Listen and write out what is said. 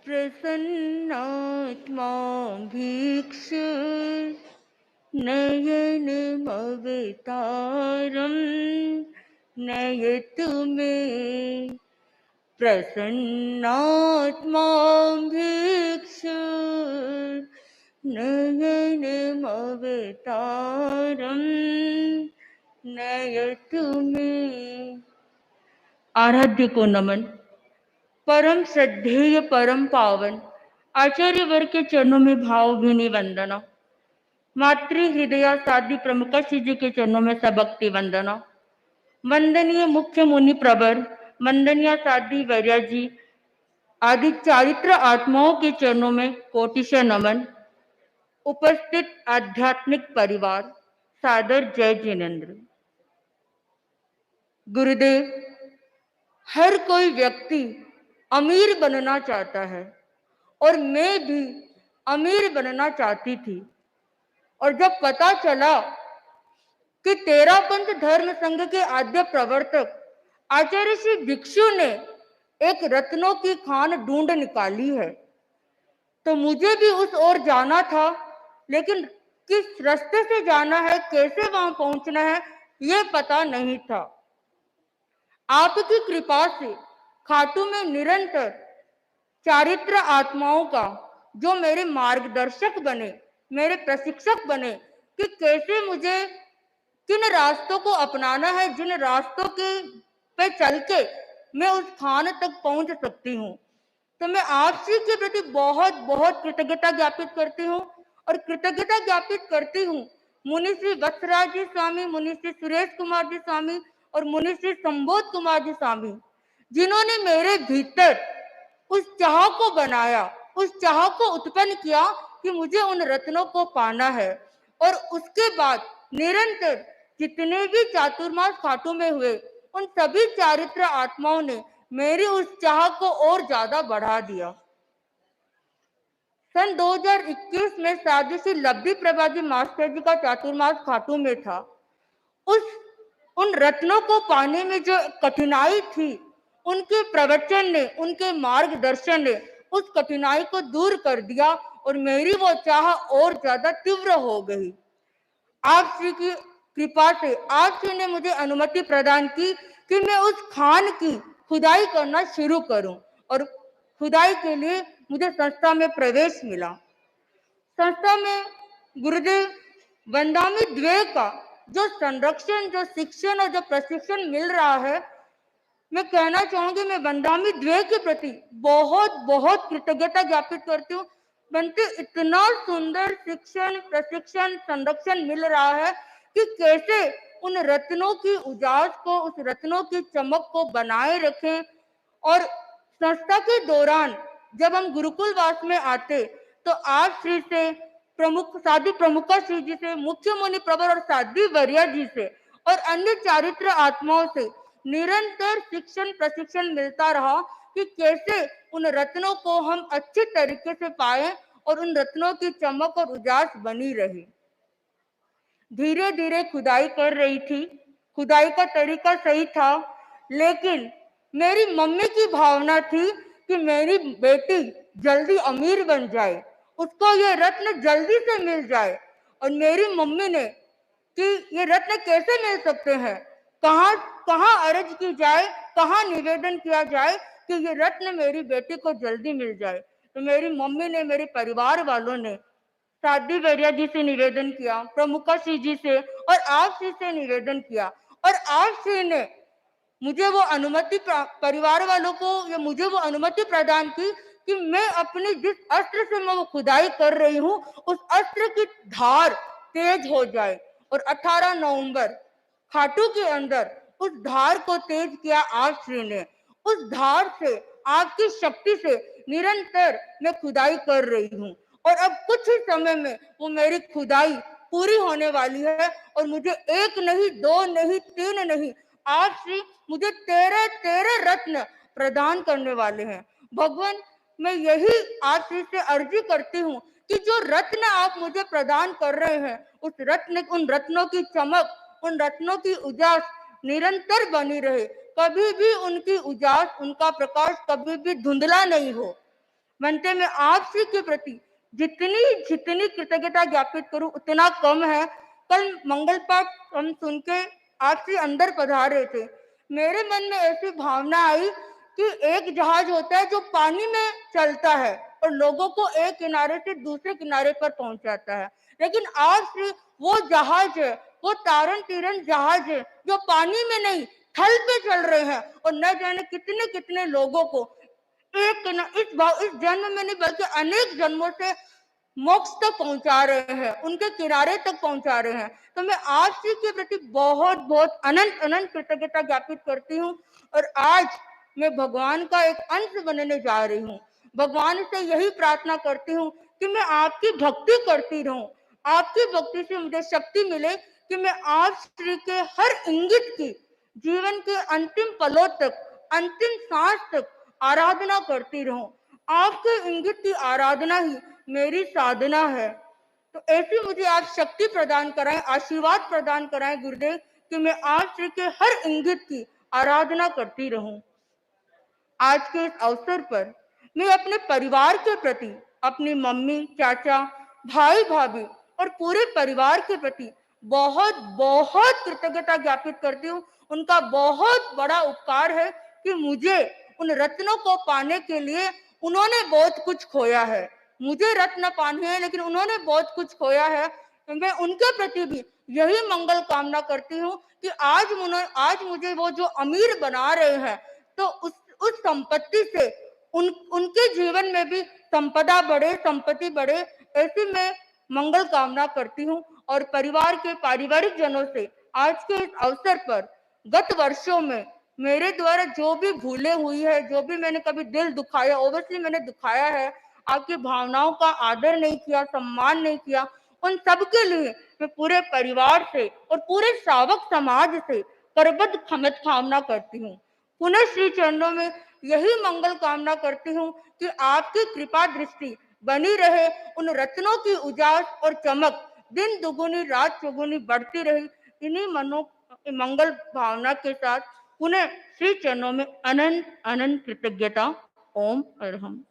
प्रसन्नात्मा भिक्षुर्नयनमवतारं नयतु मे। प्रसन्नात्मा भिक्षुर्नयनमवतारं नयतु मे। आराध्य को नमन। परम श्रद्धेय परम पावन आचार्य वर्ग के चरणों में भावभीनी वंदना। मातृ हृदया साध्वी प्रमुख श्री जी के चरणों में सबक्ति वंदना। वंदनीय मुख्य मुनि प्रवर, वंदनीय साध्वी वैर्या जी आदि चारित्र आत्माओं के चरणों में कोटिशः नमन। उपस्थित आध्यात्मिक परिवार, सादर जय जिनेन्द्र। गुरुदेव, हर कोई व्यक्ति अमीर बनना चाहता है और मैं भी अमीर बनना चाहती थी। और जब पता चला कि तेरापंथ धर्म संघ के आद्य प्रवर्तक आचार्य श्री भिक्षु ने एक रत्नों की खान ढूंढ निकाली है, तो मुझे भी उस ओर जाना था। लेकिन किस रास्ते से जाना है, कैसे वहां पहुंचना है, ये पता नहीं था। आपकी कृपा से खाटू में निरंतर चारित्र आत्माओं का जो मेरे मार्गदर्शक बने, मेरे प्रशिक्षक बने कि कैसे मुझे किन रास्तों को अपनाना है, जिन रास्तों के पे चल के मैं उस स्थान तक पहुंच सकती हूँ। तो मैं आप जी के प्रति बहुत बहुत कृतज्ञता ज्ञापित करती हूँ और कृतज्ञता ज्ञापित करती हूँ मुनि श्री वत्सराज जी स्वामी, मुनि श्री सुरेश कुमार जी स्वामी और मुनि श्री संबोध कुमार जी स्वामी, जिन्होंने मेरे भीतर उस चाह को बनाया, उस चाह को उत्पन्न किया कि मुझे उन रत्नों को पाना है। और उसके बाद निरंतर जितने भी चातुर्मास खाटू में हुए, उन सभी चारित्र आत्माओं ने मेरी उस चाह को और ज्यादा बढ़ा दिया। सन 2021 में साधु श्री लब्धि प्रभा जी मास्टर जी का चातुर्मास खाटू में था। उन रत्नों को पाने में जो कठिनाई थी, उनके प्रवचन ने, उनके मार्गदर्शन ने उस कठिनाई को दूर कर दिया और मेरी वो चाह और ज्यादा तीव्र हो गई। आप श्री की कृपा से आप श्री ने मुझे अनुमति प्रदान की कि मैं उस खान की खुदाई करना शुरू करूं और खुदाई के लिए मुझे संस्था में प्रवेश मिला। संस्था में गुरुदेव वंदामी द्वे का जो संरक्षण, जो शिक्षण और जो प्रशिक्षण मिल रहा है, मैं कहना चाहूंगी मैं वंदामी द्वे के प्रति बहुत बहुत कृतज्ञता ज्ञापित करती हूँ। बनते इतना सुंदर शिक्षण, प्रशिक्षण, संरक्षण मिल रहा है कि कैसे उन रत्नों की उजास को, उस रत्नों की चमक को बनाए रखें। और संस्था के दौरान जब हम गुरुकुलवास में आते तो आप श्री से, प्रमुख साध्वी प्रमुखा श्री जी से, मुख्य मुनि प्रवर और साध्वी वैर्या जी से और अन्य चारित्र आत्माओं से निरंतर शिक्षण प्रशिक्षण मिलता रहा कि कैसे उन रत्नों को हम अच्छे तरीके से पाएं और उन रत्नों की चमक और उजास बनी रहे। धीरे धीरे खुदाई कर रही थी, खुदाई का तरीका सही था, लेकिन मेरी मम्मी की भावना थी कि मेरी बेटी जल्दी अमीर बन जाए, उसको ये रत्न जल्दी से मिल जाए। और मेरी मम्मी ने कि ये रत्न कैसे मिल सकते हैं, कहाँ कहाँ अर्ज की जाए, कहाँ निवेदन किया जाए कि ये रत्न मेरी बेटी को जल्दी मिल जाए। तो मेरी मम्मी ने, मेरे परिवार वालों ने साध्वी वैर्या जी से निवेदन किया, प्रमुखा श्री जी से और आप श्री से निवेदन किया। और आप श्री ने मुझे वो अनुमति, परिवार वालों को ये मुझे वो अनुमति प्रदान की कि मैं अपनी जिस अस्त्र से मैं वो खुदाई कर रही हूँ, उस अस्त्र की धार तेज हो जाए। और 18 नवंबर खाटू के अंदर उस धार को तेज किया आप श्री ने। उस धार से, आपकी शक्ति से निरंतर मैं खुदाई कर रही हूँ और अब कुछ ही समय में वो मेरी खुदाई पूरी होने वाली है। और मुझे एक नहीं, दो नहीं, तीन नहीं, आप श्री मुझे 13 रत्न प्रदान करने वाले हैं। भगवान, मैं यही आप श्री से अर्जी करती हूँ कि जो रत्न आप मुझे प्रदान कर रहे हैं, उस रत्न, उन रत्नों की चमक, उन रत्नों की उजास निरंतर बनी रहे, कभी भी उनकी उजास, उनका प्रकाश कभी भी धुंधला नहीं हो। बनते मैं आप श्री के प्रति जितनी जितनी कृतज्ञता ज्ञापित करूं उतना कम है। कल मंगल पाठ हम सुन के आप श्री अंदर पधार रहे थे, मेरे मन में ऐसी भावना आई कि एक जहाज होता है जो पानी में चलता है और लोगों को एक किनारे से दूसरे किनारे पर पहुंचाता है, लेकिन आप श्री वो जहाज है, वो तारण तीरण जहाज है जो पानी में नहीं थल पे चल रहे हैं और न जाने कितने कितने लोगों को एक इस जन्म में नहीं बल्कि अनेक जन्मों से मोक्ष तक पहुंचा रहे हैं, उनके किनारे तक पहुंचा रहे हैं। तो मैं आप जी के प्रति बहुत बहुत अनंत अनंत कृतज्ञता ज्ञापित करती हूँ और आज मैं भगवान का एक अंश बनने जा रही हूँ। भगवान से यही प्रार्थना करती हूँ कि मैं आपकी भक्ति करती रहूं, आपकी भक्ति से मुझे शक्ति मिले कि मैं आप श्री के हर इंगित की जीवन के अंतिम पलों तक, अंतिम सांस तक आराधना करती रहूं। आपके इंगित की आराधना ही मेरी साधना है। तो ऐसी मुझे आप शक्ति प्रदान कराएं, आशीर्वाद प्रदान कराएं गुरुदेव कि मैं आप श्री के हर इंगित की आराधना करती रहूं। आज के इस अवसर पर मैं अपने परिवार के प्रति, अपनी मम्मी, चाचा, भाई, भाभी और पूरे परिवार के प्रति बहुत बहुत कृतज्ञता ज्ञापित करती हूँ। उनका बहुत बड़ा उपकार है कि मुझे उन रत्नों को पाने के लिए उन्होंने बहुत कुछ खोया है। मुझे रत्न पाने हैं लेकिन उन्होंने बहुत कुछ खोया है। तो मैं उनके प्रति भी यही मंगल कामना करती हूँ कि आज मुझे वो जो अमीर बना रहे हैं तो उस संपत्ति से उनके जीवन में भी संपदा बढ़े, संपत्ति बढ़े, ऐसी मैं मंगल कामना करती हूँ। और परिवार के पारिवारिक जनों से आज के इस अवसर पर गत वर्षों में मेरे द्वारा जो भी भूले हुई है, जो भी मैंने कभी दिल दुखाया, ओवरली मैंने दुखाया है, आपकी भावनाओं का आदर नहीं किया, सम्मान नहीं किया, उन सब के लिए मैं पूरे परिवार से और पूरे श्रावक समाज से करबद्ध क्षमत कामना करती हूँ। पुनः श्री चरणों में यही मंगल कामना करती हूँ कि आपकी कृपा दृष्टि बनी रहे, उन रत्नों की उजास और चमक दिन दुगुनी रात चौगुनी बढ़ती रही। इन्हीं मनो मंगल भावना के साथ पुनः श्री चरणों में अनंत अनंत कृतज्ञता। ओम अरहम।